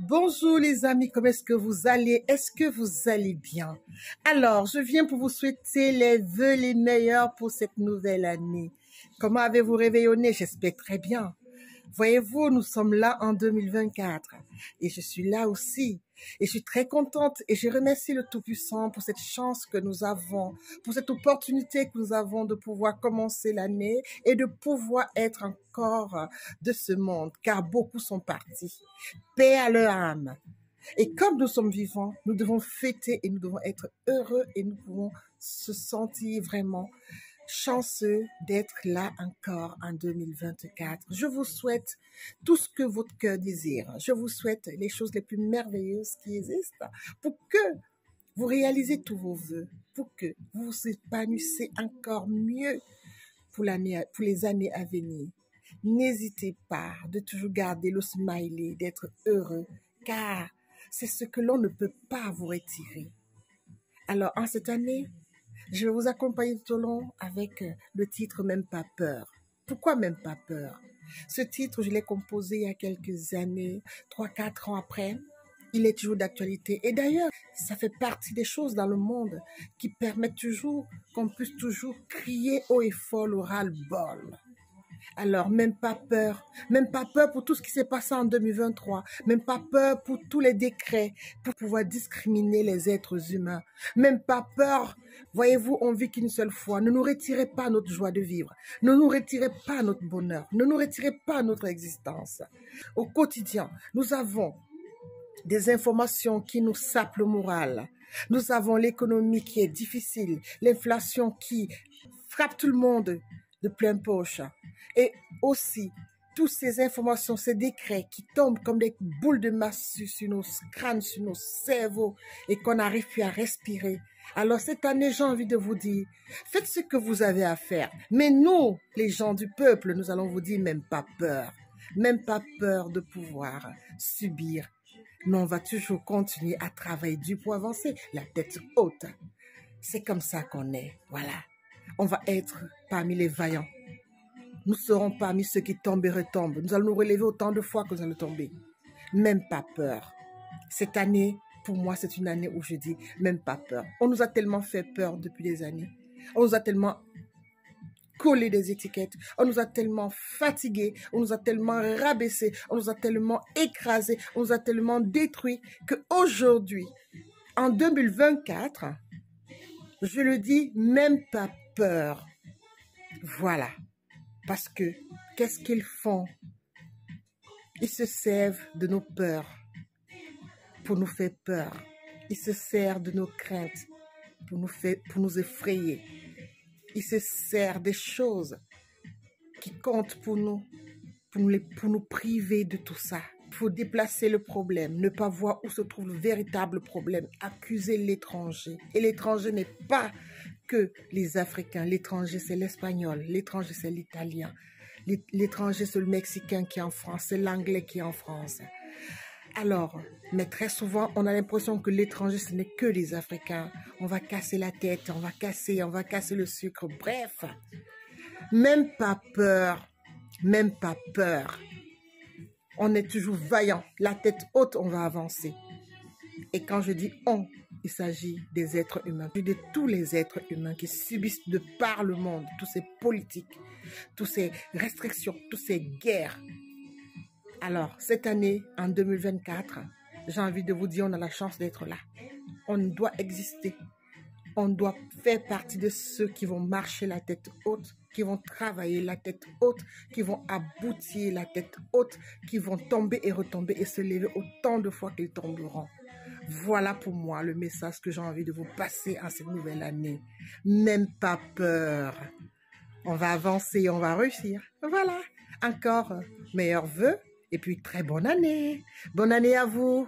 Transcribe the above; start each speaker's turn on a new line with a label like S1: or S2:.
S1: Bonjour les amis, comment est-ce que vous allez? Est-ce que vous allez bien? Alors, je viens pour vous souhaiter les vœux les meilleurs pour cette nouvelle année. Comment avez-vous réveillonné? J'espère très bien. Voyez-vous, nous sommes là en 2024 et je suis là aussi. Et je suis très contente et je remercie le Tout-Puissant pour cette chance que nous avons, pour cette opportunité que nous avons de pouvoir commencer l'année et de pouvoir être encore de ce monde, car beaucoup sont partis. Paix à leur âme. Et comme nous sommes vivants, nous devons fêter et nous devons être heureux et nous pouvons se sentir vraiment chanceux d'être là encore en 2024. Je vous souhaite tout ce que votre cœur désire. Je vous souhaite les choses les plus merveilleuses qui existent pour que vous réalisez tous vos vœux, pour que vous vous épanouissez encore mieux pour les années à venir. N'hésitez pas de toujours garder le smiley, d'être heureux, car c'est ce que l'on ne peut pas vous retirer. Alors, en cette année, je vais vous accompagner tout au long avec le titre Même pas peur. Pourquoi même pas peur? Ce titre, je l'ai composé il y a quelques années, 3-4 ans après. Il est toujours d'actualité. Et d'ailleurs, ça fait partie des choses dans le monde qui permettent toujours qu'on puisse toujours crier haut et fort le ras-le-bol. Alors, même pas peur pour tout ce qui s'est passé en 2023, même pas peur pour tous les décrets pour pouvoir discriminer les êtres humains, même pas peur, voyez-vous, on vit qu'une seule fois, ne nous retirez pas notre joie de vivre, ne nous retirez pas notre bonheur, ne nous retirez pas notre existence. Au quotidien, nous avons des informations qui nous sapent le moral, nous avons l'économie qui est difficile, l'inflation qui frappe tout le monde de plein poche. Et aussi, toutes ces informations, ces décrets qui tombent comme des boules de massue sur nos crânes, sur nos cerveaux et qu'on n'arrive plus à respirer. Alors cette année, j'ai envie de vous dire, faites ce que vous avez à faire. Mais nous, les gens du peuple, nous allons vous dire même pas peur de pouvoir subir. Mais on va toujours continuer à travailler dur pour avancer, la tête haute. C'est comme ça qu'on est, voilà. On va être parmi les vaillants. Nous serons parmi ceux qui tombent et retombent. Nous allons nous relever autant de fois que nous allons tomber. Même pas peur. Cette année, pour moi, c'est une année où je dis même pas peur. On nous a tellement fait peur depuis des années. On nous a tellement collé des étiquettes. On nous a tellement fatigués. On nous a tellement rabaissés. On nous a tellement écrasés. On nous a tellement détruits qu'aujourd'hui, en 2024, je le dis, même pas peur. Voilà. Parce que, qu'est-ce qu'ils font? Ils se servent de nos peurs pour nous faire peur. Ils se servent de nos craintes pour nous effrayer. Ils se servent des choses qui comptent pour nous priver de tout ça. Pour déplacer le problème, ne pas voir où se trouve le véritable problème, accuser l'étranger. Et l'étranger n'est pas que les Africains. L'étranger, c'est l'espagnol. L'étranger, c'est l'italien. L'étranger, c'est le Mexicain qui est en France. C'est l'anglais qui est en France. Alors, mais très souvent, on a l'impression que l'étranger, ce n'est que les Africains. On va casser la tête, on va casser le sucre. Bref, même pas peur. Même pas peur. On est toujours vaillant, la tête haute, on va avancer. Et quand je dis on, il s'agit des êtres humains, de tous les êtres humains qui subissent de par le monde, toutes ces politiques, toutes ces restrictions, toutes ces guerres. Alors, cette année, en 2024, j'ai envie de vous dire, on a la chance d'être là. On doit exister. On doit faire partie de ceux qui vont marcher la tête haute, qui vont travailler la tête haute, qui vont aboutir la tête haute, qui vont tomber et retomber et se lever autant de fois qu'ils tomberont. Voilà pour moi le message que j'ai envie de vous passer en cette nouvelle année. Même pas peur. On va avancer et on va réussir. Voilà. Encore meilleurs vœux et puis très bonne année. Bonne année à vous.